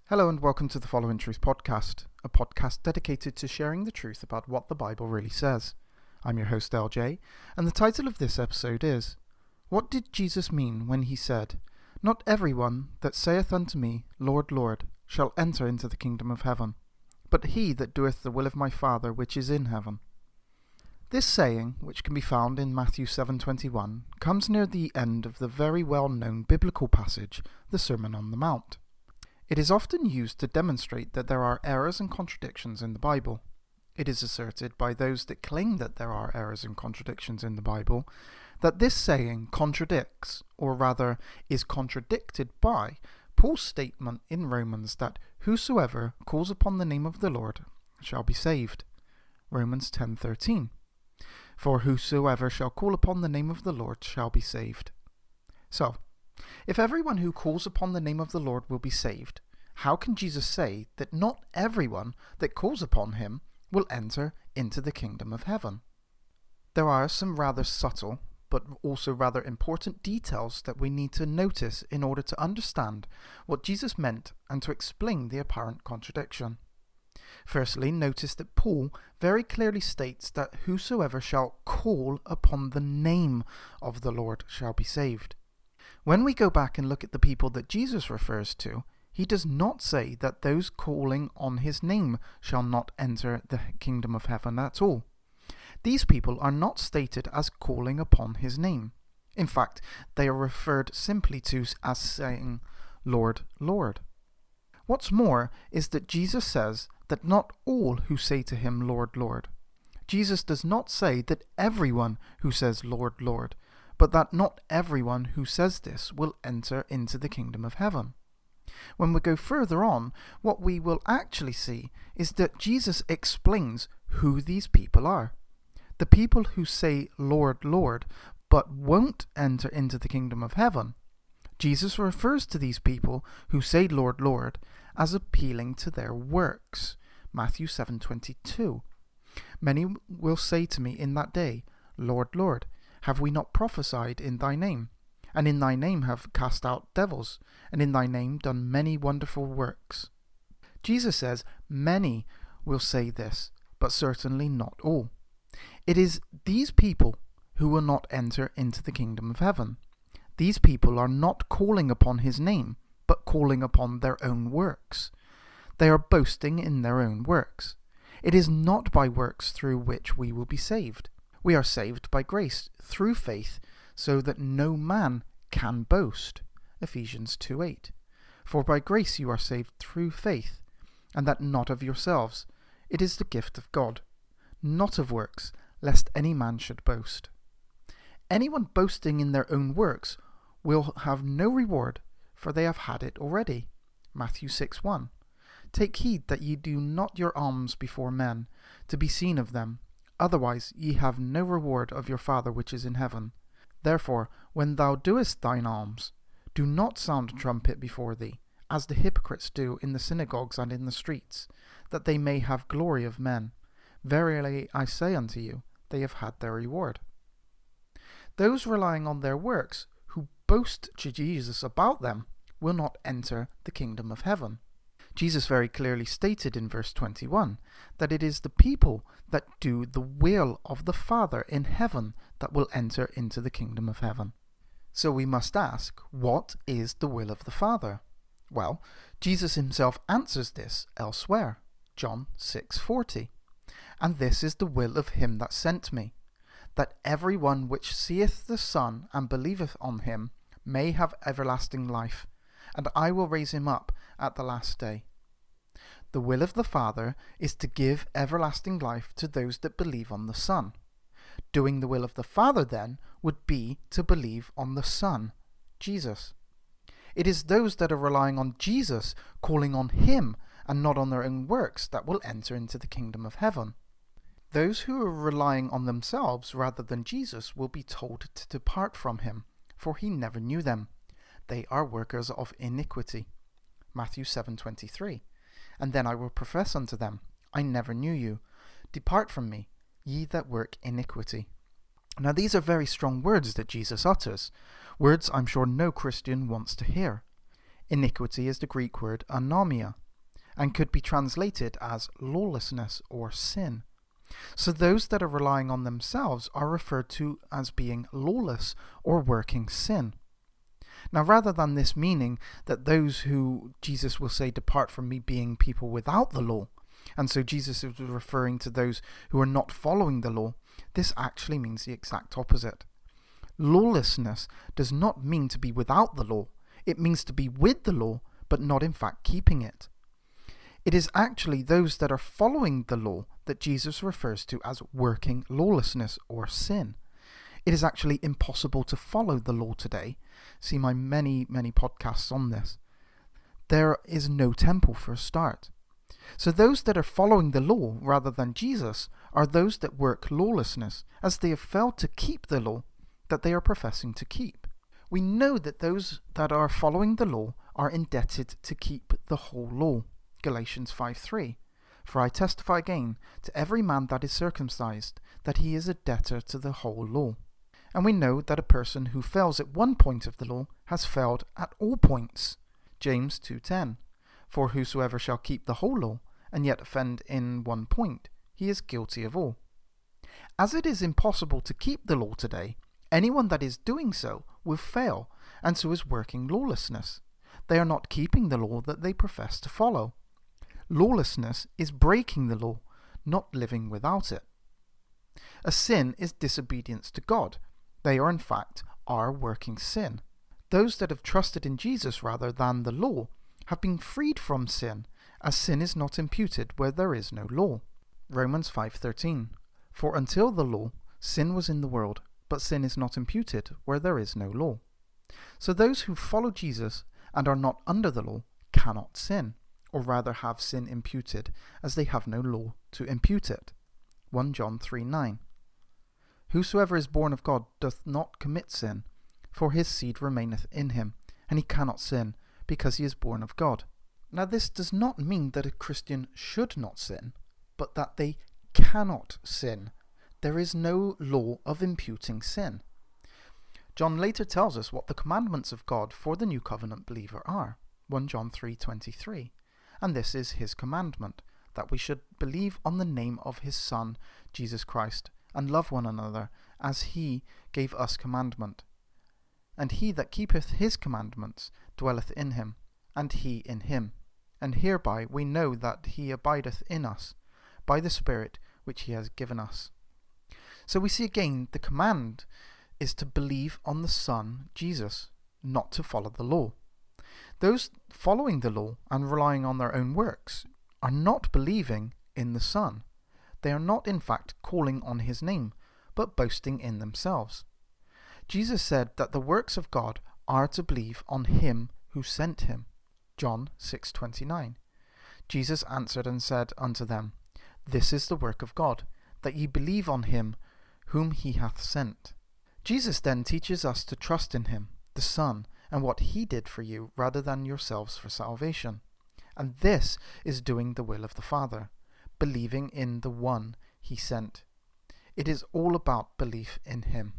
Hello and welcome to the FollowInTruth podcast, a podcast dedicated to sharing the truth about what the Bible really says. I'm your host LJ, and the title of this episode is, What did Jesus mean when he said, Not everyone that saith unto me, Lord, Lord, shall enter into the kingdom of heaven, but he that doeth the will of my Father which is in heaven? This saying, which can be found in Mathew 7:21, comes near the end of the very well-known biblical passage, the Sermon on the Mount. It is often used to demonstrate that there are errors and contradictions in the Bible. It is asserted by those that claim that there are errors and contradictions in the Bible that this saying contradicts, or rather is contradicted by, Paul's statement in Romans that whosoever calls upon the name of the Lord shall be saved. Romans 10:13. For whosoever shall call upon the name of the Lord shall be saved. So, if everyone who calls upon the name of the Lord will be saved, how can Jesus say that not everyone that calls upon him will enter into the kingdom of heaven? There are some rather subtle, but also rather important details that we need to notice in order to understand what Jesus meant and to explain the apparent contradiction. Firstly, notice that Paul very clearly states that whosoever shall call upon the name of the Lord shall be saved. When we go back and look at the people that Jesus refers to, he does not say that those calling on his name shall not enter the kingdom of heaven at all. These people are not stated as calling upon his name. In fact, they are referred simply to as saying, Lord, Lord. What's more is that Jesus says that not all who say to him, Lord, Lord. Jesus does not say that everyone who says, Lord, Lord, but that not everyone who says this will enter into the kingdom of heaven. When we go further on, what we will actually see is that Jesus explains who these people are. The people who say, Lord, Lord, but won't enter into the kingdom of heaven. Jesus refers to these people who say, Lord, Lord, as appealing to their works. Mathew 7:22. Many will say to me in that day, Lord, Lord, have we not prophesied in thy name? And in thy name have cast out devils, and in thy name done many wonderful works. Jesus says many will say this, but certainly not all. It is these people who will not enter into the kingdom of heaven. These people are not calling upon his name, but calling upon their own works. They are boasting in their own works. It is not by works through which we will be saved. We are saved by grace through faith, so that no man can boast. Ephesians 2:8. For by grace you are saved through faith, and that not of yourselves. It is the gift of God, not of works, lest any man should boast. Anyone boasting in their own works will have no reward, for they have had it already. Mathew 6:1. Take heed that ye do not your alms before men, to be seen of them. Otherwise ye have no reward of your Father which is in heaven. Therefore, when thou doest thine alms, do not sound a trumpet before thee, as the hypocrites do in the synagogues and in the streets, that they may have glory of men. Verily I say unto you, they have had their reward. Those relying on their works, who boast to Jesus about them, will not enter the kingdom of heaven. Jesus very clearly stated in verse 21 that it is the people that do the will of the Father in heaven that will enter into the kingdom of heaven. So we must ask, what is the will of the Father? Well, Jesus himself answers this elsewhere, John 6:40. And this is the will of him that sent me, that every one which seeth the Son and believeth on him may have everlasting life, and I will raise him up at the last day. The will of the Father is to give everlasting life to those that believe on the Son. Doing the will of the Father, then, would be to believe on the Son, Jesus. It is those that are relying on Jesus, calling on him, and not on their own works, that will enter into the kingdom of heaven. Those who are relying on themselves rather than Jesus will be told to depart from him, for he never knew them. They are workers of iniquity. Mathew 7:23. And then I will profess unto them, I never knew you. Depart from me, ye that work iniquity. Now these are very strong words that Jesus utters, words I'm sure no Christian wants to hear. Iniquity is the Greek word anomia, and could be translated as lawlessness or sin. So those that are relying on themselves are referred to as being lawless or working sin. Now, rather than this meaning that those who Jesus will say depart from me being people without the law, and so Jesus is referring to those who are not following the law, this actually means the exact opposite. Lawlessness does not mean to be without the law. It means to be with the law, but not in fact keeping it. It is actually those that are following the law that Jesus refers to as working lawlessness or sin. It is actually impossible to follow the law today. See my many podcasts on this. There is no temple for a start. So those that are following the law rather than Jesus are those that work lawlessness, as they have failed to keep the law that they are professing to keep. We know that those that are following the law are indebted to keep the whole law. Galatians 5:3. For I testify again to every man that is circumcised, that he is a debtor to the whole law. And we know that a person who fails at one point of the law has failed at all points. James 2:10. For whosoever shall keep the whole law, and yet offend in one point, he is guilty of all. As it is impossible to keep the law today, anyone that is doing so will fail, and so is working lawlessness. They are not keeping the law that they profess to follow. Lawlessness is breaking the law, not living without it. A sin is disobedience to God. They are in fact working sin. Those that have trusted in Jesus rather than the law have been freed from sin, as sin is not imputed where there is no law. Romans 5:13. For until the law, sin was in the world, but sin is not imputed where there is no law. So those who follow Jesus and are not under the law cannot sin, or rather have sin imputed, as they have no law to impute it. 1 John 3:9. Whosoever is born of God doth not commit sin, for his seed remaineth in him, and he cannot sin, because he is born of God. Now this does not mean that a Christian should not sin, but that they cannot sin. There is no law of imputing sin. John later tells us what the commandments of God for the new covenant believer are. 1 John 3:23. And this is his commandment, that we should believe on the name of his Son, Jesus Christ, and love one another, as he gave us commandment. And he that keepeth his commandments dwelleth in him, and he in him. And hereby we know that he abideth in us, by the Spirit which he has given us. So we see again the command is to believe on the Son, Jesus, not to follow the law. Those following the law and relying on their own works are not believing in the Son. They are not in fact calling on his name, but boasting in themselves. Jesus said that the works of God are to believe on him who sent him. John 6:29. Jesus answered and said unto them, This is the work of God, that ye believe on him whom he hath sent. Jesus then teaches us to trust in him, the Son, and what he did for you rather than yourselves for salvation. And this is doing the will of the Father, believing in the one he sent. It is all about belief in him.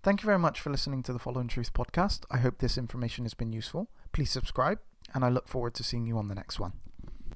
Thank you very much for listening to the Follow in Truth podcast. I hope this information has been useful. Please subscribe, and I look forward to seeing you on the next one.